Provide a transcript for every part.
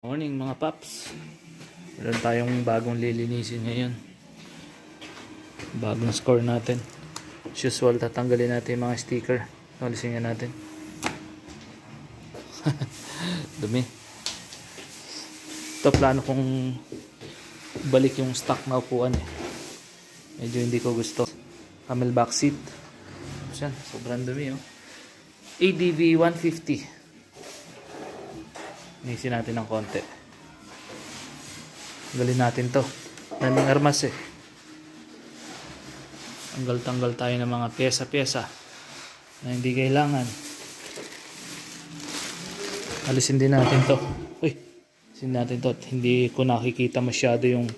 Morning mga paps. Meron tayong bagong lilinisin ngayon. Bagong score natin. As usual, tatanggalin natin yung mga sticker. Alisin nga natin. Dumi. Ito plano kong balik yung stock na upuan eh. Medyo hindi ko gusto. Camelback seat. Yan, sobrang dumi oh. ADV 150. Nisi natin ng konti. Tanggalin natin to. Daming armas eh. Tanggal tayo ng mga pyesa-pyesa na hindi kailangan. Alisin din natin to. Uy, alisin natin to. Hindi ko nakikita masyado yung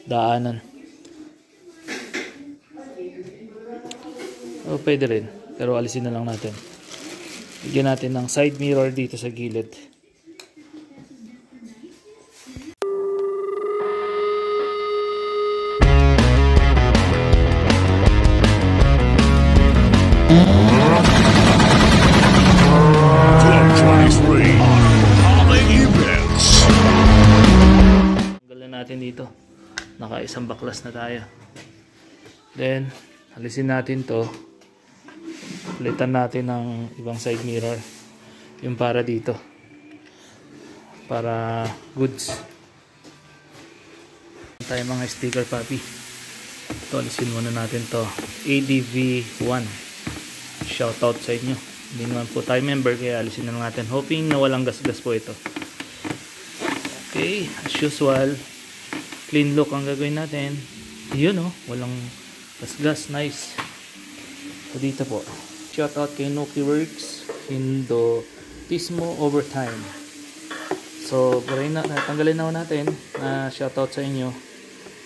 daanan. Oh, pwede rin. Pero alisin na lang natin. Bigyan natin ng side mirror dito sa gilid. Natin dito, naka-isang baklas na tayo. Then alisin natin to, palitan natin ng ibang side mirror, yung para dito, para goods. Tayo mga sticker papi. Ito, alisin muna natin to. ADV 1, shoutout sa inyo. Hindi naman po tayo member, kaya alisin na natin, hoping na walang gasgas po ito. Okay, as usual, clean look ang gagawin natin. Yun oh, walang gasgas, nice. So dito po, shout out kay Noki Works, Hindotismo Overtime. So tanggalin na ho natin. Shout out sa inyo.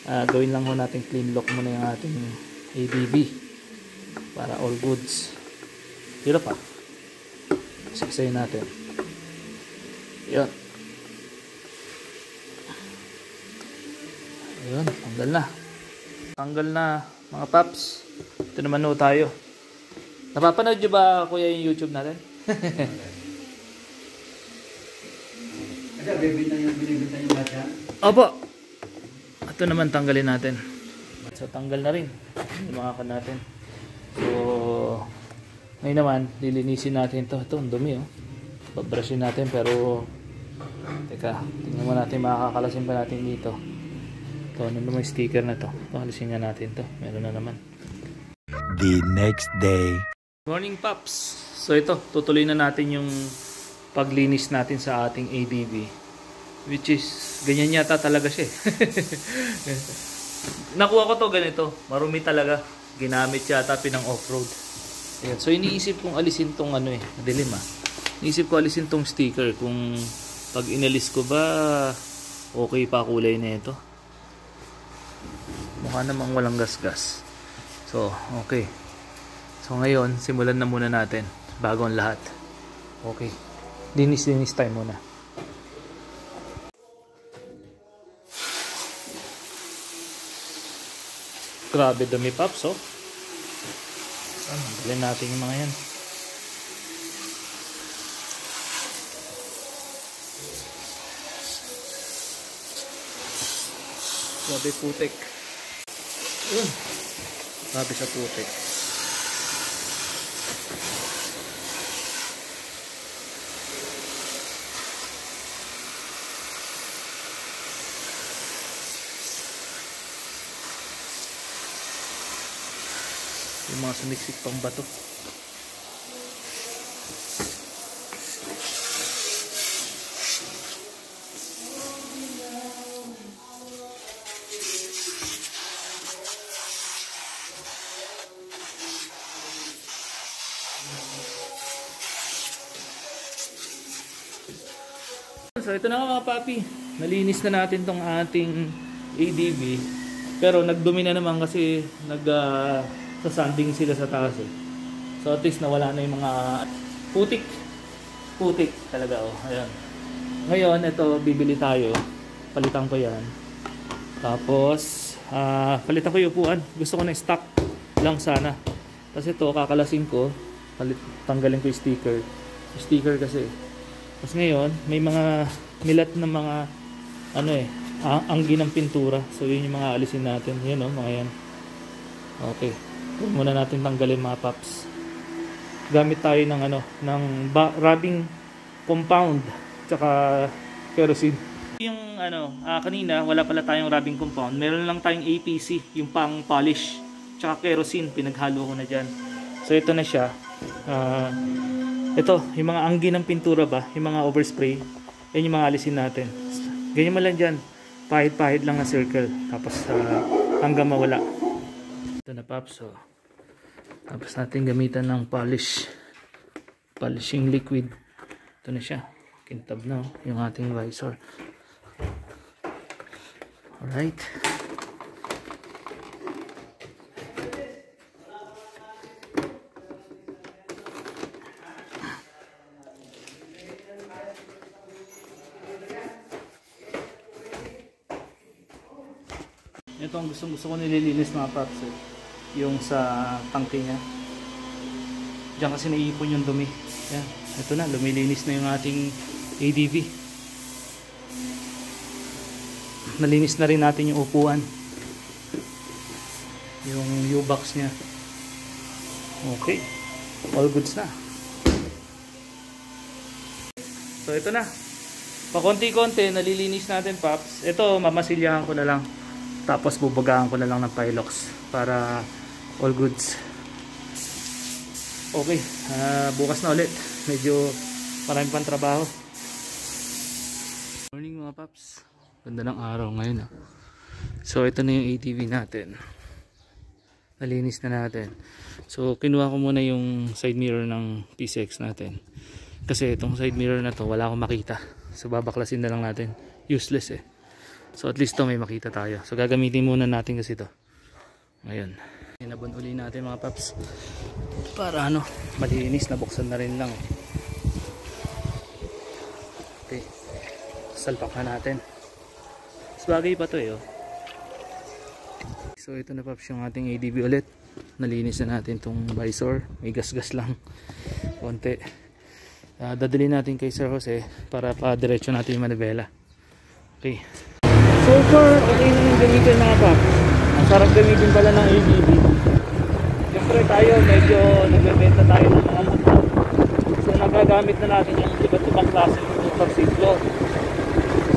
Gawin lang ho natin clean look muna yung ating ADV para all goods. Dito pa, siksayin natin. Yun. Ayun, tanggal na. Tanggal na mga paps. Ito naman ho tayo. Napapanood nyo ba kuya yung YouTube natin? Binibenta yung lahat yan? Opo. Ito naman tanggalin natin. So tanggal na rin yung mga kan natin. So ngayon naman lilinisin natin to. Ito ang dumi oh. Babrushin natin pero teka, tingnan mo natin, makakalasin pa natin dito. Ito, ano naman sticker na to? Ito, alisin nga natin to. Meron na naman. The next day. Morning Pops! So ito, tutuloy na natin yung paglinis natin sa ating ADV. Which is, ganyan yata talaga siya. Nakuha ko to ganito. Marumi talaga. Ginamit yata pinang off-road. Ayan. So iniisip kong alisin tong ano eh. Madilim ah. Iniisip ko alisin tong sticker. Kung pag inalis ko ba, okay pa kulay na ito. Mukha namang walang gasgas. So, okay. So, ngayon, simulan na muna natin. Bago ang lahat. Okay. Linis time muna. Grabe dumi paps, oh. Dalhin natin yung mga yan. Grabe putik. Sabi sa putik. Yung mga sumiksik pang bato. So ito na nga mga papi, nalinis na natin tong ating ADV, pero nagdumi na naman kasi sasanding sila sa taas eh. So at least nawala na yung mga putik talaga oh. Ayan. Ngayon ito bibili tayo, palitan ko yan, tapos palitan ko yung upuan. Gusto ko na stock lang sana, kasi ito kakalasin ko, tanggalin ko yung sticker kasi. Tapos ngayon, may mga milat ng mga ano anggi ng pintura. So yun yung mga alisin natin. Yan mga yan. Okay. Huwag muna natin tanggalin mga paps. Gamit tayo ng rubbing compound tsaka kerosene. Yung kanina wala pala tayong rubbing compound. Meron lang tayong APC, yung pang polish tsaka kerosene, pinaghalo ko na dyan. So ito na siya. Ito, yung mga anggi ng pintura ba, yung mga overspray, yan yung mga alisin natin. Ganyan mo lang dyan, pahid-pahid lang na circle, tapos hanggang mawala. Ito na paps. So tapos natin gamitan ng polishing liquid. Ito na siya, kintab na yung ating visor. Alright. Ito ang gusto ko nililinis mga paps, yung sa tangke niya. Diyan kasi naiipon yung dumi. Yan. Ito na, lumilinis na yung ating ADV. Nalinis na rin natin yung upuan, yung U-box niya. Okay, all goods na. So ito na, pakonti-konti nalilinis natin paps. Ito mamasilyahan ko na lang, tapos bubagahan ko na lang ng Pilox para all goods. Okay, bukas na ulit, medyo marami pang trabaho. Morning mga paps, ganda ng araw ngayon. So ito na yung ATV natin, nalinis na natin. So kinuha ko muna yung side mirror ng PCX natin, kasi itong side mirror na to wala akong makita, so babaklasin na lang natin, useless So at least to may makita tayo. So gagamitin muna natin kasi to ngayon. Inabon uli natin mga paps para malinis, nabuksan na rin lang. Okay, salpak na natin. Bagay pa to So ito na paps yung ating ADV ulit. Nalinis na natin tong visor, may gas-gas lang konti. Dadali natin kay Sir Jose para pa-diretso natin yung manibela. Okay, so far okay na yung gamitin mga paps. Ang sarap gamitin pala ng ADV. Siyempre tayo medyo nagbebenta tayo ng mga motor, so nagagamit na natin yung iba't ibang klase ng motorsiklo.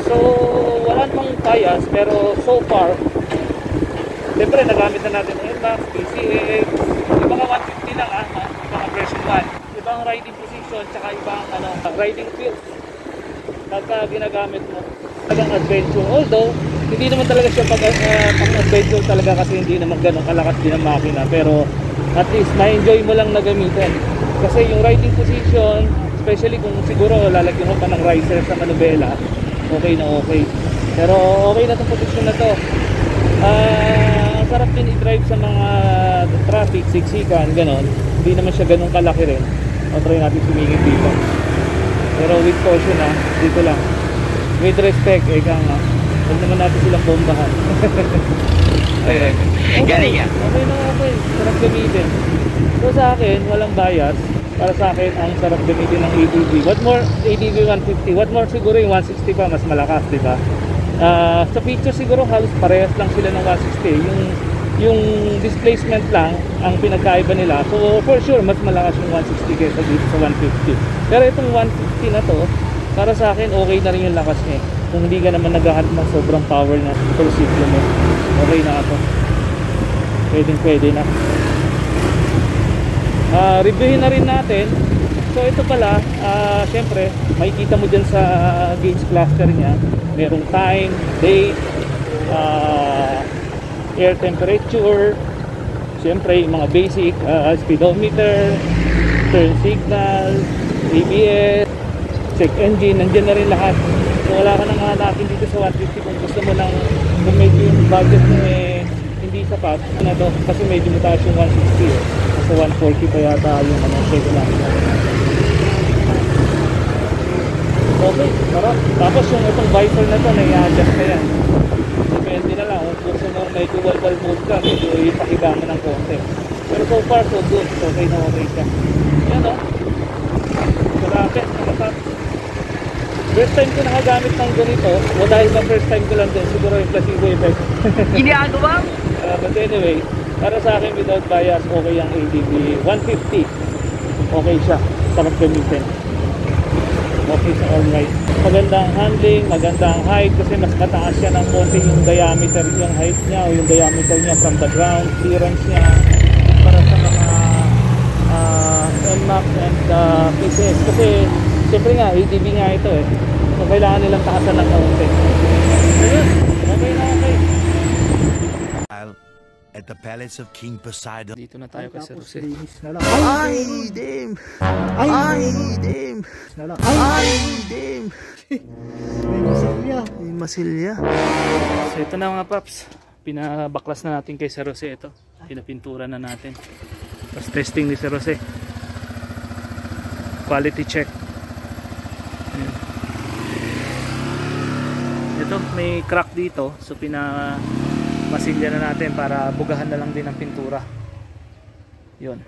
So wala namang bias, pero so far siyempre nagamit na natin yung NMAX, PCX, yung mga 150 lang mga version 1, ibang riding position tsaka ibang riding field pagka ginagamit mo talagang adventure. Although hindi naman talaga siya pang adventure talaga, kasi hindi naman ganun kalakas din ang makina, pero at least ma-enjoy mo lang na gamitin. Kasi yung riding position, especially kung siguro lalagyan mo pa ng riser sa manubela, okay na okay. Pero okay na itong position na to. Ang sarap din i-drive sa mga traffic, siksikan, ganon. Hindi naman siya ganun kalaki rin. O try natin sumingin dito, pero with caution dito lang, with respect, huwag naman natin silang bombahan. Galing yan. Okay na okay, sarap gamitin. So sa akin, walang bias. Para sa akin, ang sarap gamitin ng ADV. What more, ADV 150, what more siguro yung 160 pa, mas malakas, diba? Sa picture siguro halos parehas lang sila ng 160. Yung displacement lang ang pinagkaiba nila. So for sure, mas malakas yung 160 kaysa dito sa 150. Pero itong 150 na to, para sa akin, okay na rin yung lakas niya. Kung hindi ka naman naghahanap ng sobrang power na motorsiklo mo, okay na ako. Pwede na. Reviewin na rin natin. So ito pala, syempre makikita mo dyan sa gauge cluster nya, merong time, date, air temperature, syempre yung mga basic speedometer, turn signal, ABS, check engine, nandyan na rin lahat. So wala ka nang hanapin dito sa 150 kung gusto mo lang, kung medyo yung budget mo hindi sapat na to, kasi medyo mataas yung 160 so 140 pa yata yung check lang. Okay, sarap. Tapos yung itong visor na to, nai-adjust na yan. Depende na lang kung gusto mo may dual wall mode ka, medyo ipahiga mo ng konti. Pero so far so good, so okay na okay ka. Yan grabe, nakatap. First time ko nakagamit ng ganito, o dahil sa first time ko lang din, siguro yung placebo effect. Ginagawa? But anyway, para sa akin without bias, okay ang ADB 150. Okay siya, sarap gamitin. Okay sa all right. Magandang handling, magandang height kasi mas mataas siya ng konti yung diameter, yung height niya o yung diameter niya from the ground, clearance niya para sa mga NMAX and PCS kasi siyempre nga ADB nga ito eh, so kailangan nilang takasan ng konti. Ayun, okay na okay. At the palace of King Poseidon. Dito na tayo kasi Jose. Ay, damn! Ay, damn! Ay, damn! May masilya. So ito na mga paps, pinabaklas na natin kay Sir Jose ito, pinapintura na natin. Tapos testing ni Sir Jose, quality check. Ayan. Ito may crack dito, so masilya na natin para bugahan na lang din ang pintura. Yun.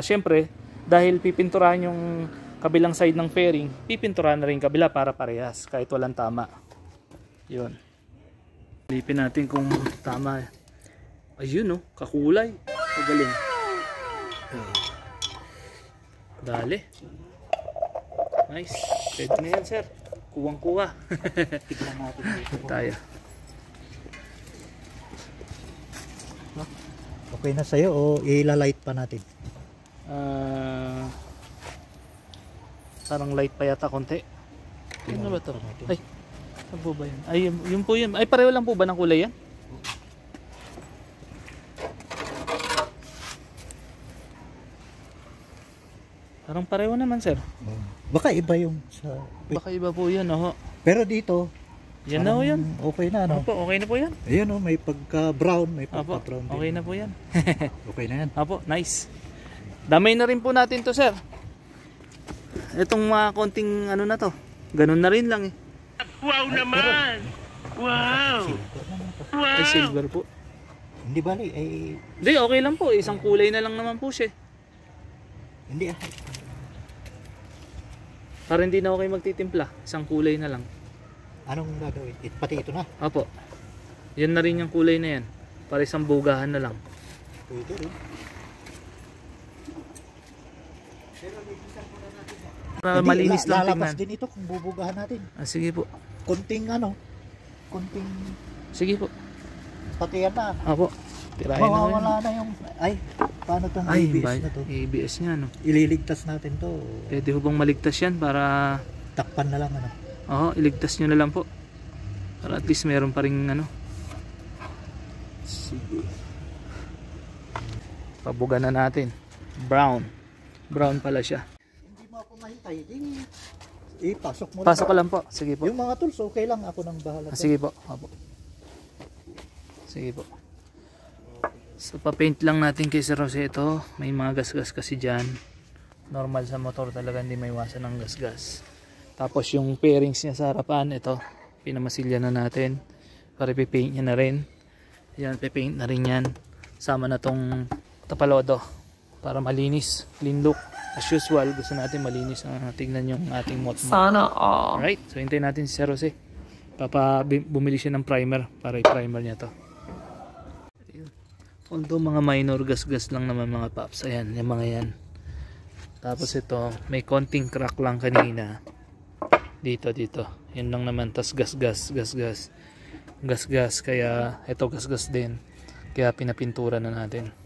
Syempre dahil pipinturahan yung kabilang side ng fairing, pipinturahan na rin kabila para parehas kahit walang tama. Yun. Lipin natin kung tama. Ayun no, kakulay. Magaling. Dali. Nice. Pwede na yan sir. Kuwang-kuwa. Tignan natin dito tayo. Okay na sa'yo o ilalight pa natin? Parang light pa yata konti. Ano ba ito? Ay, ano po ba yan? Ay, yun po yun. Ay, pareho lang po ba ng kulay yan? Parang pareho naman sir. Baka iba yung sa... Baka iba po yan. Oh. Pero dito, Yan na po yan. okay na, no? Opo, okay na po yan. Ayun, oh, may pagka-brown, may Opo, pagka-brown din. okay na po yan. Okay na yan. Opo, nice. Damay na rin po natin to sir. Itong mga konting ano na to. Ganun na rin lang eh. Wow naman! Wow! Ay, silver po. Hindi bali, Hindi, okay lang po. Isang kulay na lang naman po siya. hindi Para hindi na ako kayo magtitimpla. Isang kulay na lang. Anong gagawin? Pati ito na. Opo. Yan na rin yung kulay na yan. Para isang bugahan na lang. Pwede rin. Para Hindi, malinis lang lalabas tingnan. din ito kung bubugahan natin. Sige po. Konting Sige po. pati yan na. Opo. Tirahin na ko yan. Mawawala na yung, paano tong Ay, ABS na to? ABS nga no. Ililigtas natin to. Pwede ho bang maligtas yan para... Takpan na lang, ano? Oo, iligtas nyo na lang po. Para at least meron pa rin ano. Sige. Pabuga na natin. Brown. Brown pala siya. Hindi mo ako mahintay. Pasok mo Pasok ko lang po. Sige po. Yung mga tools, okay lang. Ako nang bahala. Sige po. Opo. Sige po. So pa-paint lang natin kay Sir Jose ito. May mga gas-gas kasi dyan. Normal sa motor talaga, hindi may iwasan ng gas-gas. Tapos yung pairings niya sa harapan, ito. Pinamasilya na natin. Para ipipaint niya na rin. Yan, pipaint na rin yan. Sama na tong tapalodo. Para malinis. Clean look. As usual, gusto natin malinis. Tingnan yung ating motor. Sana all. Alright, so hintayin natin si Sir Jose. Bumili siya ng primer para i-primer niya to. Although mga minor gas-gas lang naman mga paps. Ayan, yung mga yan. Tapos ito, may konting crack lang kanina. Dito. Yan lang naman. Tapos gas-gas. Gas-gas. Kaya ito gas-gas din. Kaya pinapintura na natin.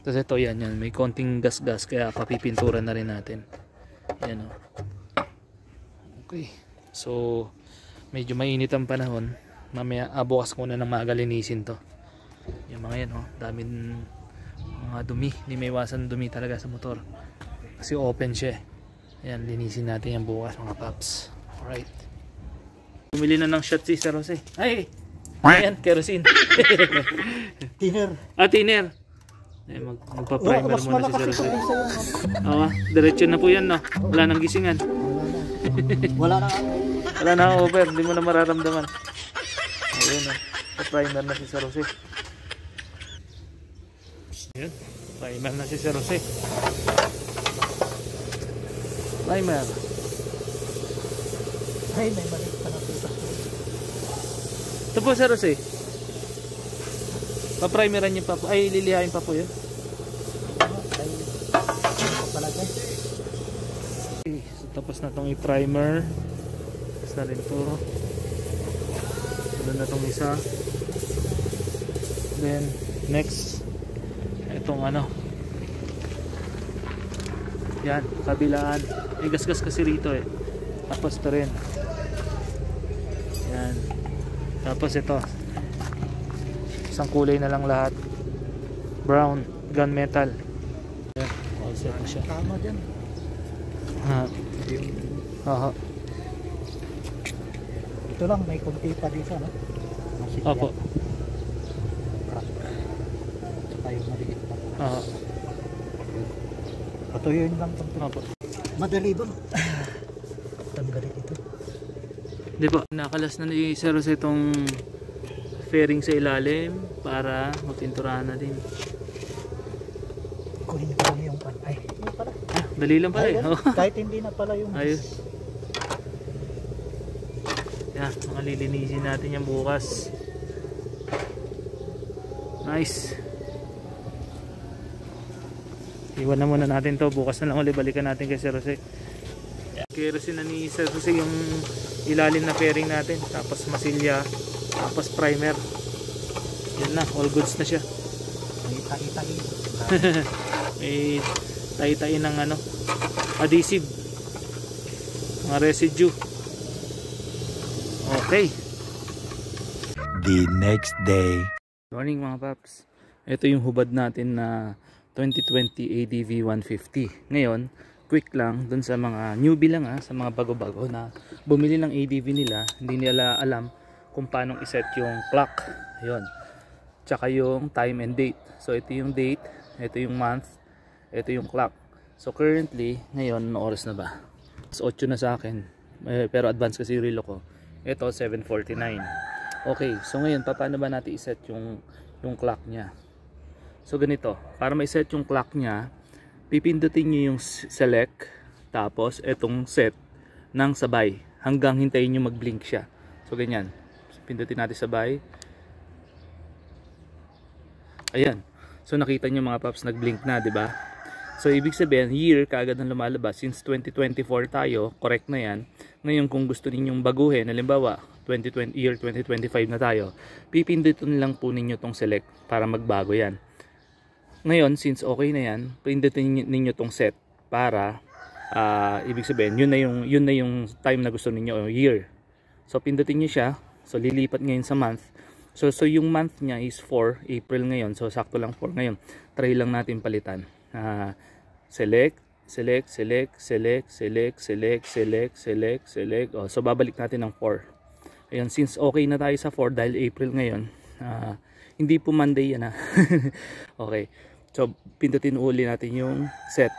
Tapos ito yan. May konting gas-gas. Kaya papipintura na rin natin. Yan o. Okay. So, medyo mainit ang panahon. Mamaya, bukas ko na ng maaga linisin to. Yung mga yan, daming mga dumi. Hindi may iwasan dumi talaga sa motor kasi open siya. Ayan, linisin natin yan bukas mga paps. Alright, bumili na ng shot si Sir Jose. Ay, ayan, kerosene. Thinner. Thinner. Magpa-primer muna si Sir Jose. Diretso na po yan, no? Wala nang gisingan. Wala na. Wala na over, hindi mo na mararamdaman. Ayun, pa-primer na si Sir Jose. Ayan, primer na si Sir Jose. Primer. Ay, may maliit pa na pitas. Ito po Sir Jose. Pa-primeran niyo pa po. Ay, lilihain pa po yun. Ay, pala guys. Okay, so tapos na tong i-primer. Tapos na rin to. Sunod na tong isa. Then, next. Itong ano. Yan, kabilaan. May gasgas kasi rito eh. Tapos ito rin. Yan. Tapos ito. Isang kulay na lang lahat. Brown, gunmetal. Yan, all set na siya. Tama dyan. Ha. Aha. Ito lang, may kunti pa dito, no? Masikya. Opo. Crack. Tsaka yung maliit pa. Aha. Patuyuin lang pag Opo. madali ba? Tanggalin ito. Di ba, nakalas na ni Sir Jose itong fairing sa ilalim para mapinturahan na din. Kunin ko lang yung pan. Ay, yun pala. Ah, dali lang pala eh. Ay, Oh. kahit hindi na pala yung... Ayos. Yan, mga lilinisin natin yan bukas. Nice. Iwan na muna natin to. Bukas na lang ulit balikan natin kay Sir Jose. Kerosin na ni Sir Jose yung ilalim na fairing natin. Tapos masilya. Tapos primer. Yan na. All goods na siya. May tahi-tahi. May tahi-tahi ng ano, adhesive. Mga residue. Okay. The next day. Morning mga paps. Ito yung hubad natin na 2020 ADV 150. Ngayon, quick lang dun sa mga newbie lang sa mga bago-bago na bumili ng ADV nila, hindi nila alam kung paano iset yung clock. Ayun. Tsaka yung time and date. So ito yung date, ito yung month, ito yung clock. So currently, ngayon, ano oras na ba? It's 8 na sa akin. Pero advance kasi yung relo ko. Ito 7:49. Okay, so ngayon paano ba natin iset yung clock niya? So ganito, para ma-set yung clock niya, pipindutin niyo yung select, tapos itong set ng sabay hanggang hintayin niyo mag-blink siya. So ganyan. So, pindutin natin sabay. Ayan. So nakita niyo mga paps, nag-blink na, 'di ba? So ibig sabihin, year kaagad ang lumalabas. Since 2024 tayo, correct na 'yan. Ngayon kung gusto ninyong baguhin, halimbawa, year 2025 na tayo, pipindutin lang po ninyo tong select para magbago 'yan. Ngayon, since okay na 'yan, pindutin ninyo tong set para ibig sabihin, yun na yung time na gusto niyo o year. So pindutin niyo siya. So lilipat ngayon sa month. So yung month niya is 4 April ngayon. So sakto lang 4 ngayon. Try lang natin palitan. Select. Oh, so babalik natin ng 4. Ayun, since okay na tayo sa 4 dahil April ngayon. Hindi po Monday yan Okay. So pindutin uli natin yung set.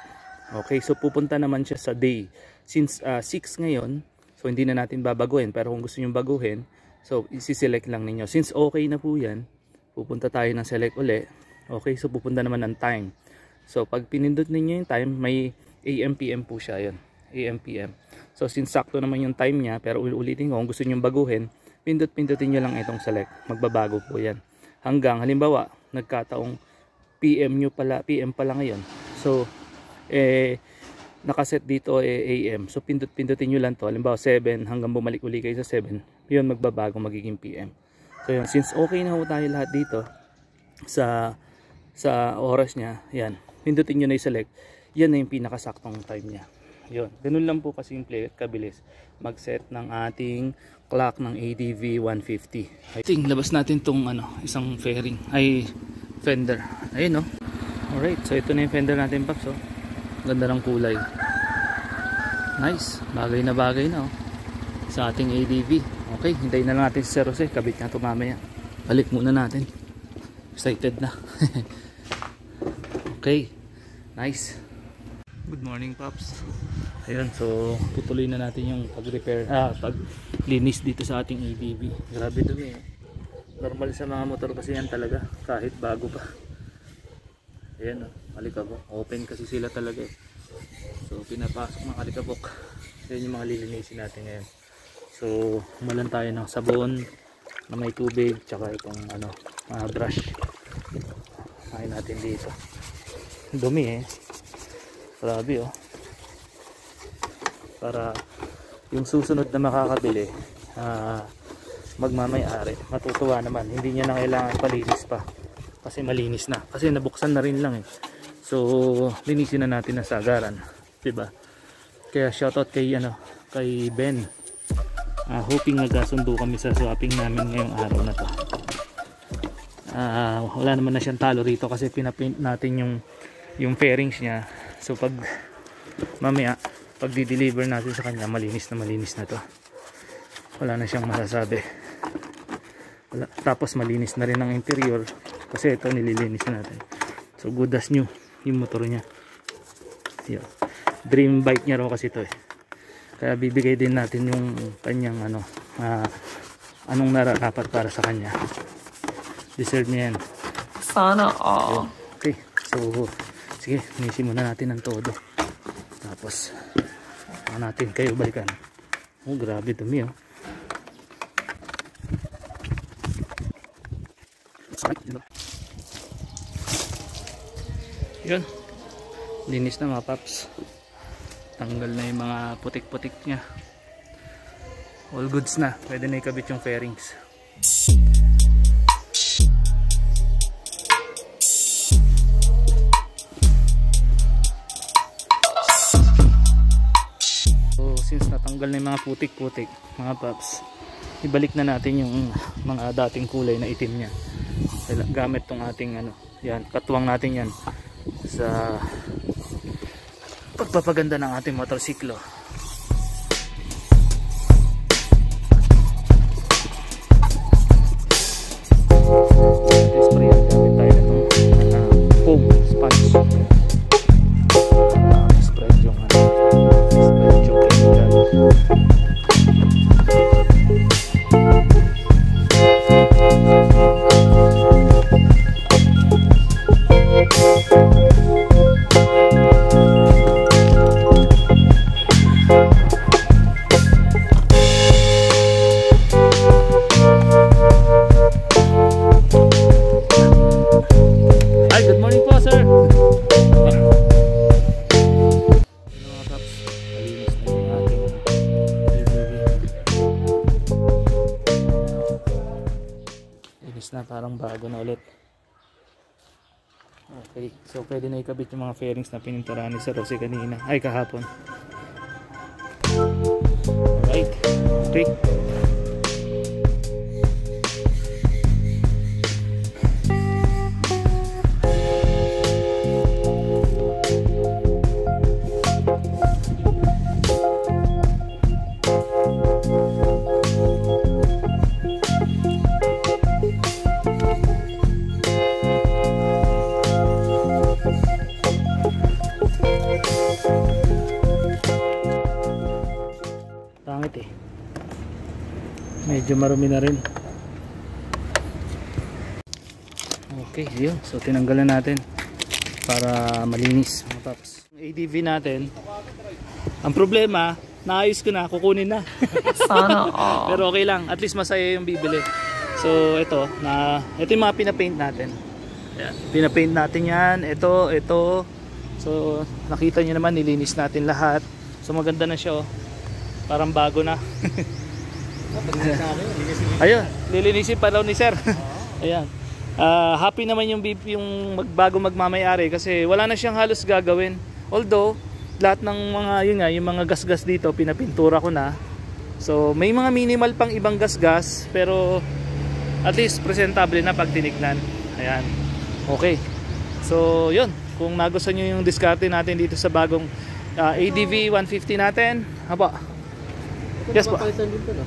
Okay, so pupunta naman siya sa day. Since 6 ngayon, so hindi na natin babaguhin. Pero kung gusto niyo baguhin, so isi-select lang ninyo. Since okay na po yan, pupunta tayo ng select uli. Okay, so pupunta naman ng time. So pag pinindot ninyo yung time, may AM PM po siya, yun. AM PM. So since sakto naman yung time niya, pero ulitin ko, kung gusto niyo baguhin, pindutin niyo lang itong select. Magbabago po yan. Hanggang halimbawa, nagkataong PM pala ngayon. So nakaset dito AM. So pindutin nyo lang to. Halimbawa 7 hanggang bumalik uli kayo sa 7. Yun magbabago magiging PM. So yun, since okay na ho tayo lahat dito sa oras niya, yan. Pindutin nyo na i-select. Yan na yung pinakasaktong time niya. Yun. Ganun lang po kasimple at kabilis mag-set ng ating clock ng ADV 150. Labas natin tong isang fairing. Fender. Ayun, no? Alright. So ito na yung fender natin, Paps. Oh. Ganda ng kulay. Nice. Bagay na oh. Sa ating ADV. Okay. Hintayin na lang natin si Sir Jose. Kabit niya ito mamaya. Balik muna natin. Excited na. Okay. Nice. Good morning, Paps. Ayun. So tutuloy na natin yung pag-repair. Paglinis dito sa ating ADV. Grabe dumi. Normal sa mga motor kasi yan talaga. Kahit bago pa. Ayan, alikabok. Open kasi sila talaga. So pinapasok ng alikabok. Yan yung mga lilinisin natin ngayon. So So umalan tayo ng sabon na may tubig, tsaka itong brush. Kain natin dito. Dumi grabe para yung susunod na makakabili magmamay-ari, matutuwa naman, hindi niya na kailangan palinis pa kasi malinis na, kasi nabuksan na rin lang so linisin na natin ang sagaran, diba? Kaya shoutout kay Ben, hoping nagkasundo kami sa swapping namin ngayong araw na to. Wala naman na siyang talo rito kasi pinapaint natin yung fairings niya, so pag mamaya pag di-deliver natin sa kanya, malinis na to, wala na siyang masasabi. Tapos malinis na rin ang interior kasi ito nililinis natin, so good as new yung motor niya. Dream bike niya raw kasi ito kaya bibigay din natin yung kanyang anong nararapat para sa kanya, deserve niya yan sana. Okay, so sige, linisin muna natin ang todo, tapos natin kayo balikan. Grabe dumi yun, linis na mga paps, tanggal na yung mga putik-putik nya, all goods na, pwede na ikabit yung fairings. So since natanggal na yung mga putik-putik mga paps, ibalik na natin yung mga dating kulay na itim nya gamit tong ating yan, katuwang natin yan sa pagpapaganda ng ating motorsiklo. Spray at gamit tayo na itong foam sponge spread yung chemical. Na parang bago na ulit. Okay, so pwede na ikabit yung mga fairings na pininturahan ni Sir Jose kanina, ay kahapon. Alright, okay. Medyo marumi na rin. Okay, yun. So tinanggalan natin para malinis mga paps. Yung ADV natin, ang problema, naayos ko na, kukunin na. Sana. Pero okay lang, at least masaya yung bibili. So ito yung mga pinapaint natin. Ayan, pinapaint natin yan. Ito. So nakita nyo naman, nilinis natin lahat. So maganda na siya parang bago na. Ayun, lilinisin pa daw ni Sir. Ayan. Happy naman yung bago magmamayari kasi wala na siyang halos gagawin. Although lahat ng mga yung mga gasgas dito pinapintura ko na. So may mga minimal pang ibang gasgas pero at least presentable na pag tinignan. Ayan. Okay. So yun, kung nagustuhan niyo yung diskarte natin dito sa bagong ADV 150 natin, haba. Yes po. Din po, no?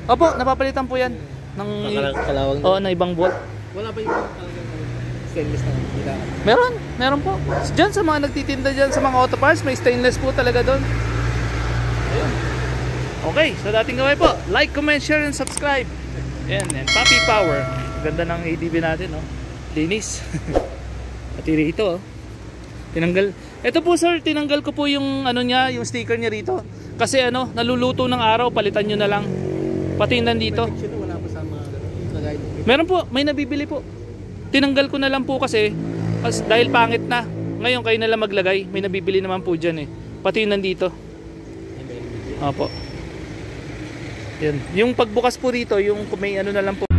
Opo, napapalitan po yan ng kalawang na ibang bolt. Wala ba yung stainless na? Meron po. Diyan sa mga nagtitinda diyan sa mga auto parts, may stainless po talaga doon. Ayun. Okay, so dating gawin po, like, comment, share and subscribe. And Papi Power. Ganda ng ADV natin, no? Linis. At ito, tinanggal. Ito po sir, tinanggal ko po yung niya, yung sticker niya rito. Kasi naluluto ng araw, palitan nyo na lang. Pati yung nandito. Protection na wala pa sa mga kagaya ng Meron po, may nabibili po. Tinanggal ko na lang po kasi dahil pangit na. Ngayon kayo na lang maglagay. May nabibili naman po dyan eh. Pati yung nandito. Opo. Yan. Yung pagbukas po dito, yung may ano na lang po.